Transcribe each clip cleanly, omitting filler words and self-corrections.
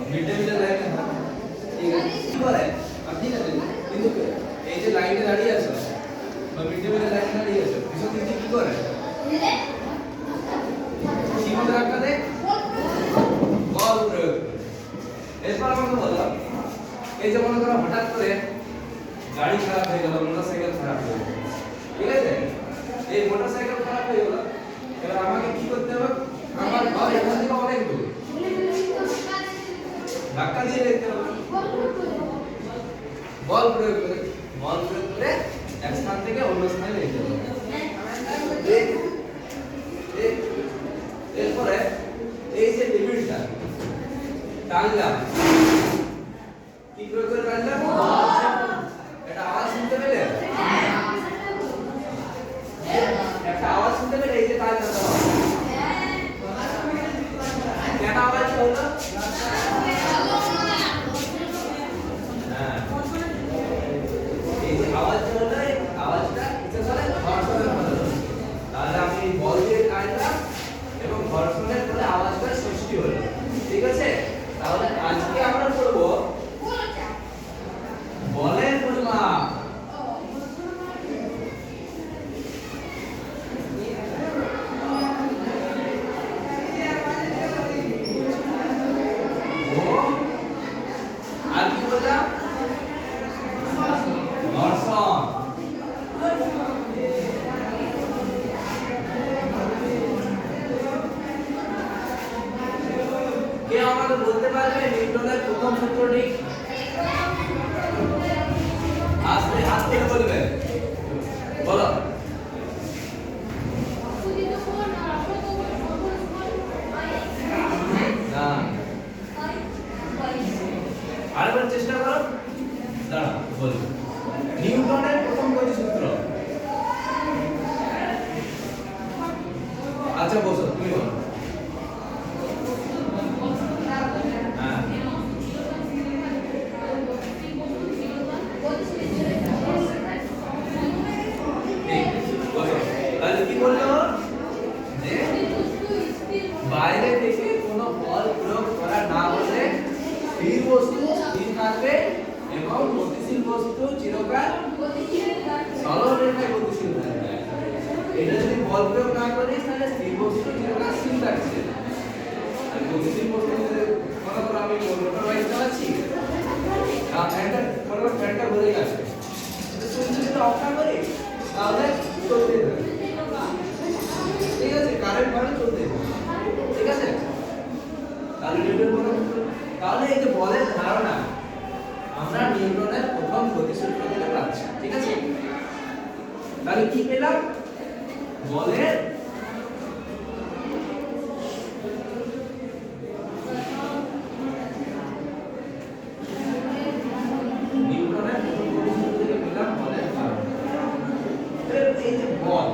Mid day মিলের লাইনে ঠিক আছে কি করে আপনি না কিন্তু এই যে লাইনে দাঁড়িয়ে আছো বা মিড ডে মিলের লাইনে দাঁড়িয়ে আছো পিছন দিকে কি করে সীমান্ত রাখা দে বল প্রয়োগ এরপর আমাকে বলো এই যে মনে করো হঠাৎ করে গাড়ি খারাপ হয়ে গেল মোটরসাইকেল খারাপ হয়ে গেল ঠিক আছে এই মোটরসাইকেল খারাপ হয়ে গেল এবার আমাকে কি করতে হবে আমার ঘর এখান থেকে অনেক দূর ধাক্কা দিয়ে যেতে হবে বল প্রয়োগ করে এক স্থান থেকে অন্য স্থানে নিয়ে যেতে হবে এরপরে এই যে টেবিলটা টানলাম কি প্রয়োগ করে টানলাম এটা আওয়াজ শুনতে পেলে একটা আওয়াজ শুনতে পেলে এই যে টানলাম কেন আওয়াজ হলো এই যে আওয়াজ হলো আওয়াজটা কিসে বলে ঘর্ষণের ফলে তাহলে আমি বল দিয়ে টানলাম এবং ঘর্ষণের ফলে আওয়াজটা সৃষ্টি হলো ঠিক আছে তাহলে আজকে আমরা করব বলের পরিমাপ আর কি বললাম ঘর্ষণ কে আমাকে বলতে পারবে নিউটনের প্রথম সূত্রটি আস্তে আস্তে বলবে বলো না আরেকবার চেষ্টা করো দাঁড়া বল নিউটনের প্রথম গতি সূত্র আচ্ছা বসো তুমি বলো বাইরে থেকে কোনো বল প্রয়োগ করা না হলে স্থির বস্তু স্থির থাকবে এবং গতিশীল বস্তু চিরকাল সরল রেখায় গতিশীল থাকবে এটা যদি বল প্রয়োগ না করি তাহলে স্থির বস্তু চিরকাল স্থির থাকছে আর গতিশীল বস্তু মনে করো আমি মোটর বাইক চালাচ্ছি আর ফ্যানটা ঘুরে গেছে সুইচ যদি অফ না করি তাহলে চলতে থাকবে ঠিক আছে কারেন্ট মানে চলতে ঠিক আছে তাহলে নিউটন বল তাহলে এই যে বলের ধারণা আমরা নিউটনের প্রথম গতিসূত্র থেকে পাচ্ছি ঠিক আছে তাহলে কি পেলাম বলের নিউটনের প্রথম গতিসূত্র থেকে পেলাম বলের ধারণা এই যে বল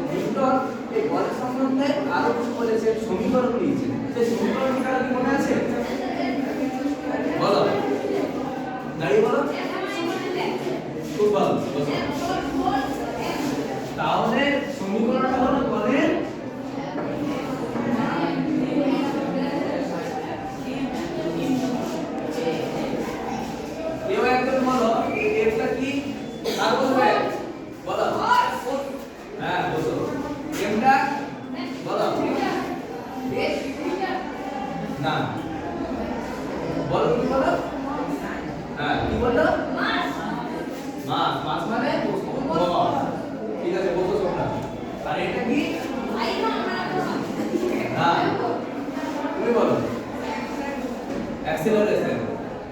নিউটন এই বলের সম্বন্ধে আরো কিছু বলেছে সমীকরণ দিয়েছে সেই সমীকরণটা কি মনে আছে বলো দাঁড়িয়ে বলো খুব ভালো তাহলে সমীকরণটা হলো বলের কেউ একজন বলো এটা কি আর বলবে বলো হ্যাঁ বলো এমটা বলো না বলো কি বলো হ্যাঁ কি বলো মাস মাস মানে বল ঠিক আছে বলো তোমরা আর এটা কি হ্যাঁ তুমি বলো অ্যাক্সেলারেশন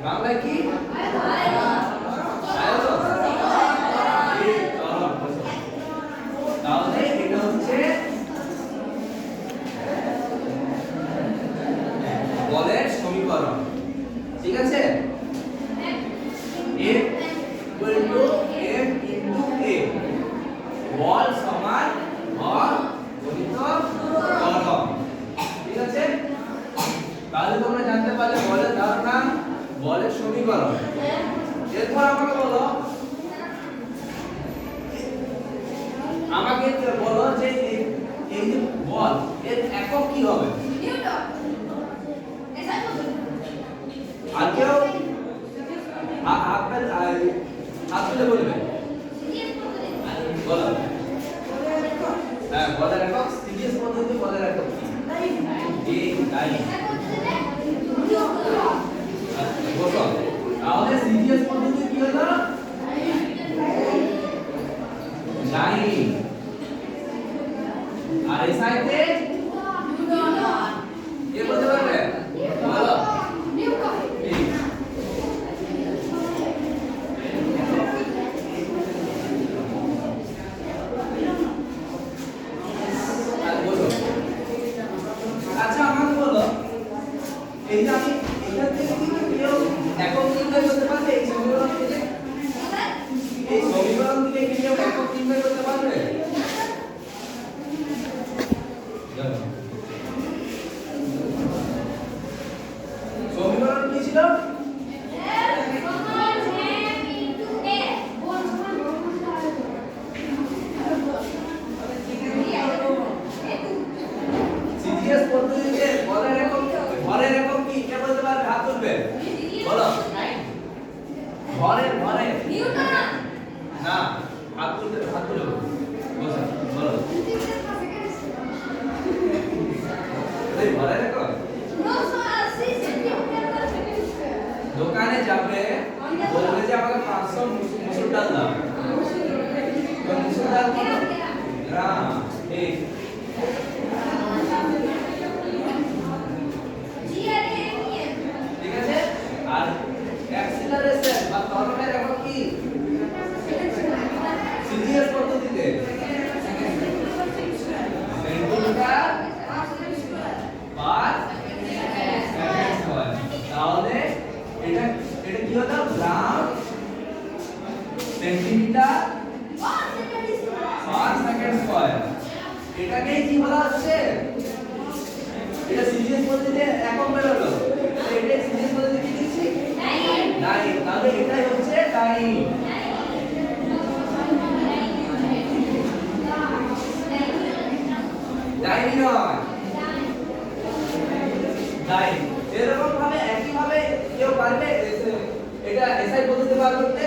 বাংলায় কি তাহলে এটা হচ্ছে বলের সমীকরণ ঠিক আছে F F A বল সমান ভর গুণিত ত্বরণ ঠিক আছে তাহলে তোমরা জানতে পারলে বলের ধারণা বলের সমীকরণ এরপর আমাকে বলো আমাকে বলো যে এই যে বল এর একক কি হবে নিউটন আর কেউ আপনার হাত তুলে বলবেন বলো হ্যাঁ বলের একক সিরিয়াস পদ্ধতি বলের একক কি টাইম বসো তাহলে সিরিয়াস পদ্ধতি কি হলো টাইম আর এসআইতে কে বলতে পারবে বলো আচ্ছা আমাকে বলো এই যে আমি এখান থেকে কি কেউ একক নির্ণয় করতে পারবে এই সমীকরণ থেকে কি কেউ একক নির্ণয় করতে পারবে সমীকরণ কি ছিল সিরিয়াস পদ্ধতিতে ভরের একক কি কে বলতে পারবে হাত তুলবে বলো ভরের নিউটন না হাত তুলবে বসো বলো এই ভরের একক দোকানে যাবে বলবে যে আমাকে 500 মুসুর ডাল দাও তো মুসুর ডাল কি গ্রাম ঠিক ঠিক আছে আর অ্যাক্সিলারেশন বা ত্বরণের একক কি সিরিয়াস পদ্ধতিতে সেন্টিমিটার পার সেকেন্ড স্কয়ার তাহলে এটা কি হলো গ্রাম সেন্টিমিটার পার সেকেন্ড স্কয়ার এটাকে কি বলা হচ্ছে এটা সিরিয়াস পদ্ধতিতে একক বের হলো এটা সিরিয়াস পদ্ধতিতে কি দিচ্ছি টাইম তাহলে এটাই হচ্ছে টাইম টাইম নয় টাইম এরকম ভাবে একই ভাবে কেউ পারবে এটা এসআই পদ্ধতিতে বার করতে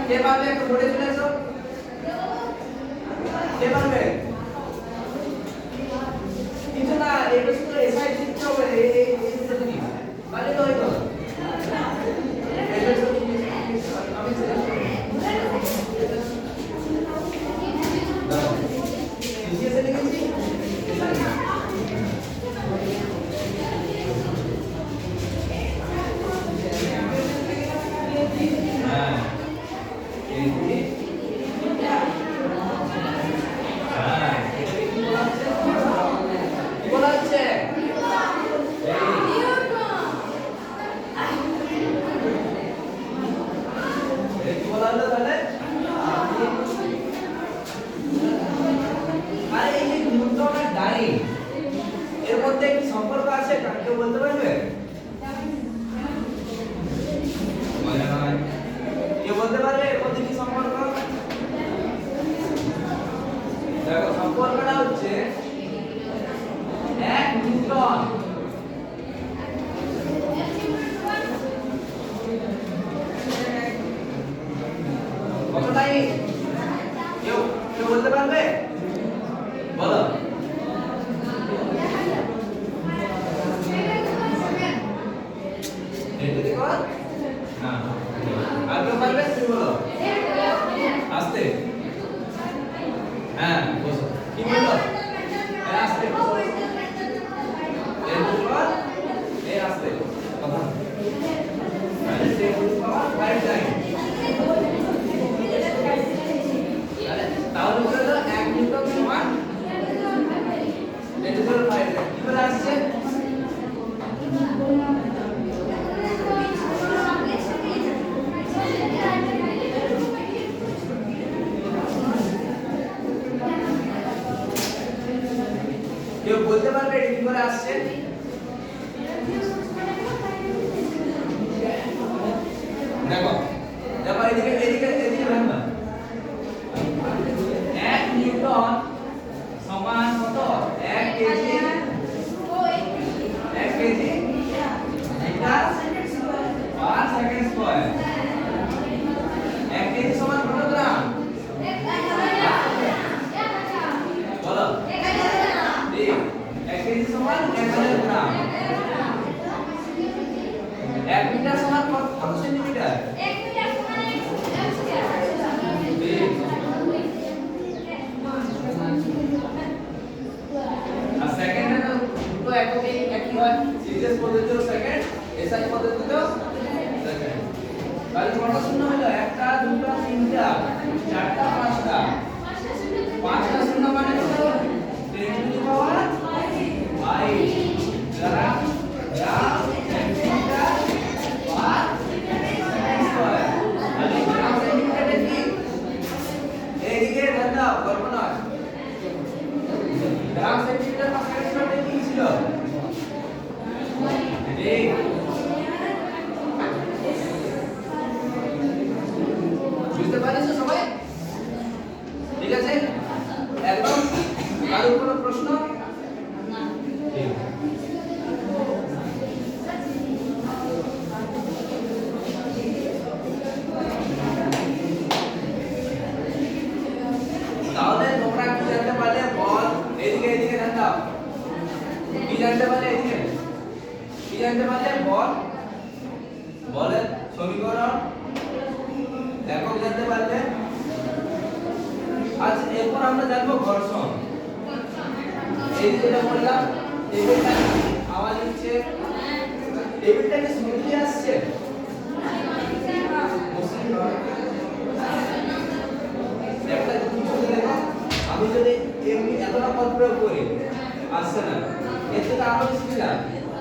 কে পারবে একটু বোর্ডে চলে আসো কে পারবে কিছু না এটা শুধু এসআই দিতে হবে এই পদ্ধতি মানে তো হয়তো আমি সিরিয়াসলি লিখেছি হ্যাঁ এই কি বলা হচ্ছে কি বলা হলো তাহলে আর এই যে নিউটন আর ডাইন এর মধ্যে কি সম্পর্ক আছে কেউ বলতে পারবে মনে হয় কেউ বলতে পারবে এর মধ্যে কি সম্পর্ক দেখো সম্পর্কটা হচ্ছে 1 নিউটন কত টাইম কেউ বলতে পারবে বলো আর কেউ পারবে তুমি বলো আস্তে হ্যাঁ বসো কি বললো আস্তে বসো এই আস্তে কথা তাহলে বলে দাও 1 নিউটন সমান 10⁵ কি বলে আসছে কেউ বলতে পারবে এটা কি করে আসছে দেখো দেখো এদিকে ভাবনা 1 নিউটন সমান কত 1 কেজি এখানে গ্রাম। 1 মিটার সমান কত সেন্টিমিটার? 1 মিটার সমান 1 স্কয়ার। আর সেকেন্ডে তো এককে একই হয়, সিরিয়াস পদ্ধতিতেও সেকেন্ড, এসআই পদ্ধতিতেও সেকেন্ড। তাহলে কত শূন্য হলো? 1 টা 2 টা 3 টা 4 টা 5 টা। 5টা শূন্য মানে কত? 10 টু দি পাওয়ার 5 দ্বারা গ্রাম সেন্টিমিটার পার সেকেন্ড স্কয়ার। তাহলে গ্রাম সেন্টিমিটারে কি এইদিকে দাদা কল্পনা গ্রাম সেন্টিমিটার পার সেকেন্ড স্কয়ারে কি ছিল? ঠিক বুঝতে পারছো সবাই? ঠিক আছে, একদম কারোর কোনো প্রশ্ন? ঠিক। তাহলে তোমরা কি জানতে পারলে? বল এদিকে এদিকে ধ্যান দাও। কি জানতে পারলে? এদিকে কি জানতে পারলে? বল, বলের সমীকরণ একক জানতে পারলে। আজ এরপর আমরা জানবো ঘর্ষণ। এই যেটা বললাম, টেবিলটা আওয়াজ হচ্ছে, টেবিলটা কি স্মুথলি আসছে? একটা কিছু দেখো, আমি যদি এমনি এতটা পদ প্রয়োগ করি আসছে না, এর থেকে আরো বেশি দিলাম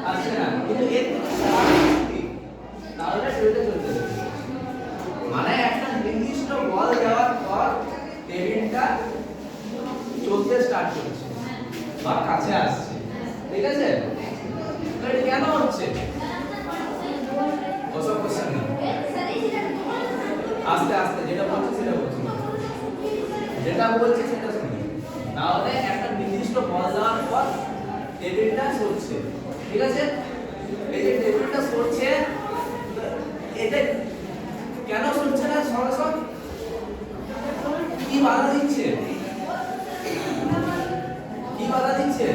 আসছে না, কিন্তু এর থেকে তাহলে টেবিলটা চলতে থাকবে। মানে একটা নির্দিষ্ট বল দেওয়ার পর টেবিলটা চলতে স্টার্ট করছে বা কাছে আসছে, ঠিক আছে? তো এটা কেন হচ্ছে? ওসব কোশ্চেন না, আস্তে আস্তে যেটা বলছে সেটা বলছি, যেটা বলছে সেটা শুনি। তাহলে একটা নির্দিষ্ট বল দেওয়ার পর টেবিলটা সরছে, ঠিক আছে? এই যে টেবিলটা সরছে, এটা কেন সরছে না? সরাসরি কি বাধা দিচ্ছে? কি বাধা দিচ্ছে?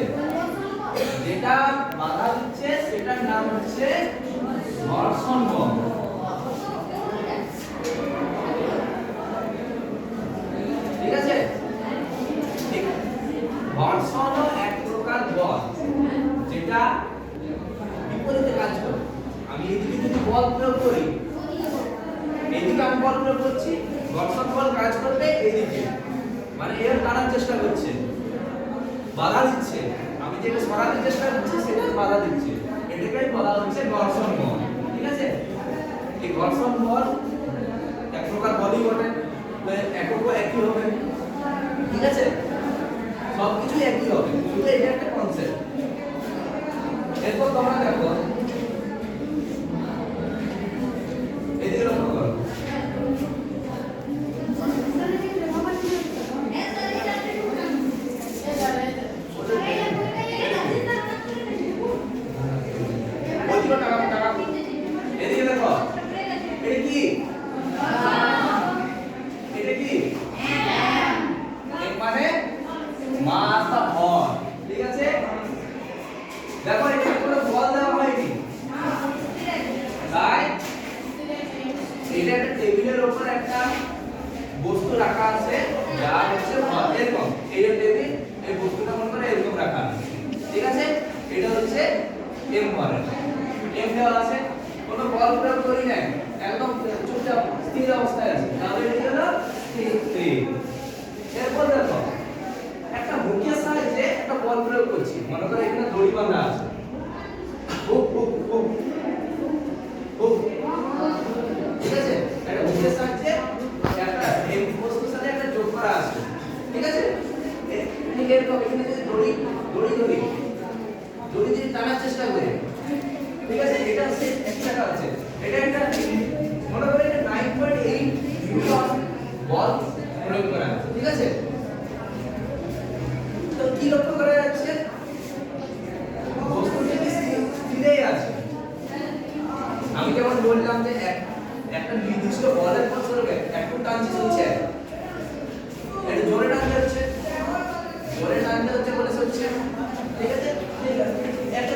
যেটা বাধা দিচ্ছে সেটার নাম হচ্ছে ঘর্ষণ বল। ঠিক আছে? ঘর্ষণ এক প্রকার বল যেটা বিপরীতে কাজ করে। আমি এদিকে যদি বল প্রয়োগ করি, এদিকে আমি বল প্রয়োগ করছি, ঘর্ষণ বল কাজ করবে এদিকে, মানে এর টানার চেষ্টা করছে, বাধা দিচ্ছে। আমি যেটা সরাতে চেষ্টা করছি সেটা বাধা দিচ্ছে, এটাকেই বলা হচ্ছে ঘর্ষণ বল। ঠিক আছে? এই ঘর্ষণ বল এক প্রকার বলই বটে, এককও একই হবে, ঠিক আছে? সবকিছু একই হবে, শুধু এটা একটা কনসেপ্ট। এরপর তোমরা দেখো, এদিকে লক্ষ্য করো, এদিকে দেখো, এটা কি? এটা কি? মানে মাস বা ভর, ঠিক আছে? দেখো এখানে কোনো বল দেওয়া হয়নি, তাই এটা একটা টেবিলের উপর একটা বস্তু রাখা আছে যা হচ্ছে ভর। এরকম এই যে টেবিল, এই বস্তুটা মনে করে এরকম রাখা আছে, ঠিক আছে? এটা হচ্ছে এম ভর, এম দেওয়া আছে, কোনো বল প্রয়োগ করি নাই, একদম চুপচাপ স্থির অবস্থায় আছে, তাহলে এটা হলো স্থির। এরপর দেখো একটা হুকের সাহায্যে একটা বল প্রয়োগ করছি, মনে করো এখানে দড়ি বাঁধা আছে, হুক হুক হুক হুক, ঠিক আছে? একটা হুকের সাহায্যে একটা এই বস্তুর সাথে একটা যোগ করা আছে, ঠিক আছে? ঠিক এরকম এখানে যদি দড়ি দড়ি দড়ি দড়ি দিয়ে টানার চেষ্টা করি, ঠিক আছে? এটা হচ্ছে একটা আছে, এটা একটা মনে করো এটা 9.8 নিউটন বল প্রয়োগ করা আছে, ঠিক আছে? তো কি লক্ষ্য করা যাচ্ছে? বস্তুটি স্থিরেই আছে। আমি যেমন বললাম যে একটা নির্দিষ্ট বলের ফলস্বরূপে একটু টানছি চলছে, এটা জোরে টানতে হচ্ছে বলে চলছে, ঠিক আছে? ঠিক আছে,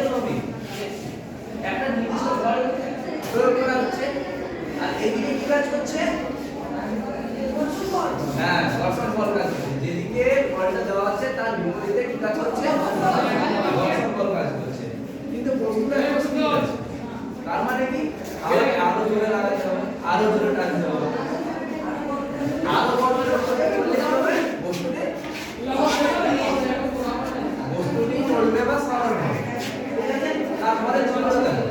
আরো জোরে টানতে হবে আরো বড় করে করলে কি হবে বস্তুটি চলবে বা সরল হবে ঠিক আছে তারপরে চলো দেখো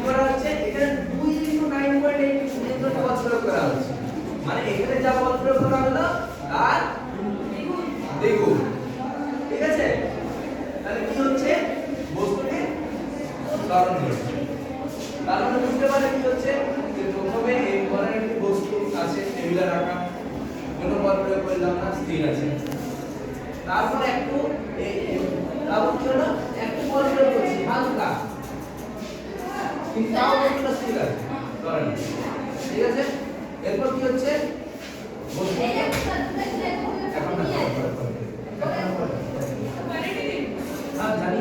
করা হচ্ছে এখানে 2 * 9.8 পর্যন্ত বল প্রয়োগ করা হচ্ছে মানে এখানে যা বল প্রয়োগ করা হলো তার দ্বিগুণ ঠিক আছে তাহলে কি হচ্ছে বস্তুটি সরল হচ্ছে তার মানে বুঝতে পারলে কি হচ্ছে যে প্রথমে এই ধরনের একটি বস্তু আছে টেবিলে রাখা কোনো বল প্রয়োগ করলাম না স্থির আছে তারপর একটু তারপর কি হলো একটু বল প্রয়োগ করছি হালকা কিন্তু তাও বস্তুটা স্থির আছে ধরেন ঠিক আছে এরপর কি হচ্ছে বস্তু এখন না হ্যাঁ জানি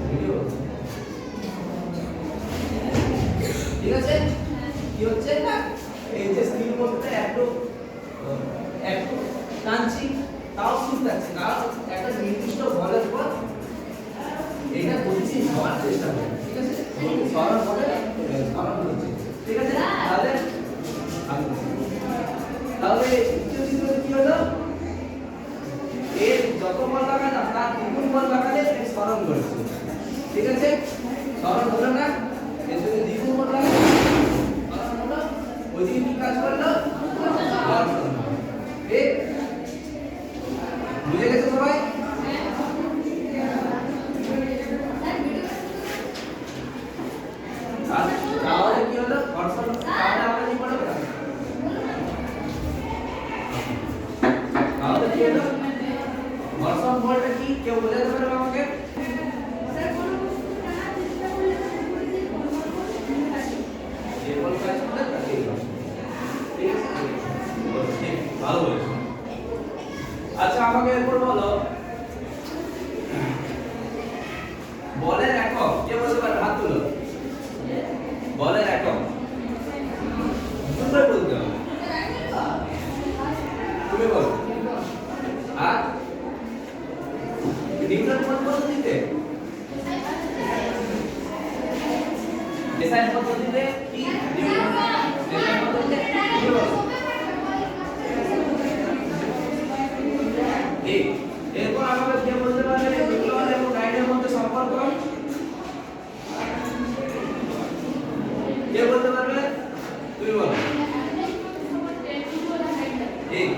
ভিডিও ঠিক আছে কি হচ্ছে না এই যে স্থির বস্তুটা একটু টানছি তাও স্থির থাকছে কারণ একটা নির্দিষ্ট বলের পর এটা গতিশীল হওয়ার চেষ্টা করে ঠিক আছে সরল হবে সরল হচ্ছে ঠিক আছে তাহলে দ্বিতীয় চিত্রে কি হলো এর যত বল লাগালাম তার দ্বিগুণ বল লাগালে এর সরল করছে ঠিক আছে সরল হলো না এর যদি দ্বিগুণ বল লাগালে সরল হলো ওই দিকে কি কাজ করলো ঠিক বুঝে গেছে সবাই তাহলে কি হলো ঘর্ষণ তাহলে আমরা কি পড়ব তাহলে কি হলো ঘর্ষণ বলটা কি কেউ বোঝাতে পারবে আমাকে যে বল কাজ করে তাকে ঠিক আছে ঠিক ভালো বলেছো আচ্ছা আমাকে এরপর বলো বলের একক কে বলতে পারবে হাত তুলো বলের একক তোমরা বলতে হবে তুমি বলো আর নিউটন কোন পদ্ধতিতে ডিজাইন পদ্ধতিতে কি ডিজাইন পদ্ধতিতে কি বলো ঠিক এরপর আমাকে কে বলতে পারবে নিউটন এবং নাইনের মধ্যে সম্পর্ক কে বলতে পারবে তুমি বলো ঠিক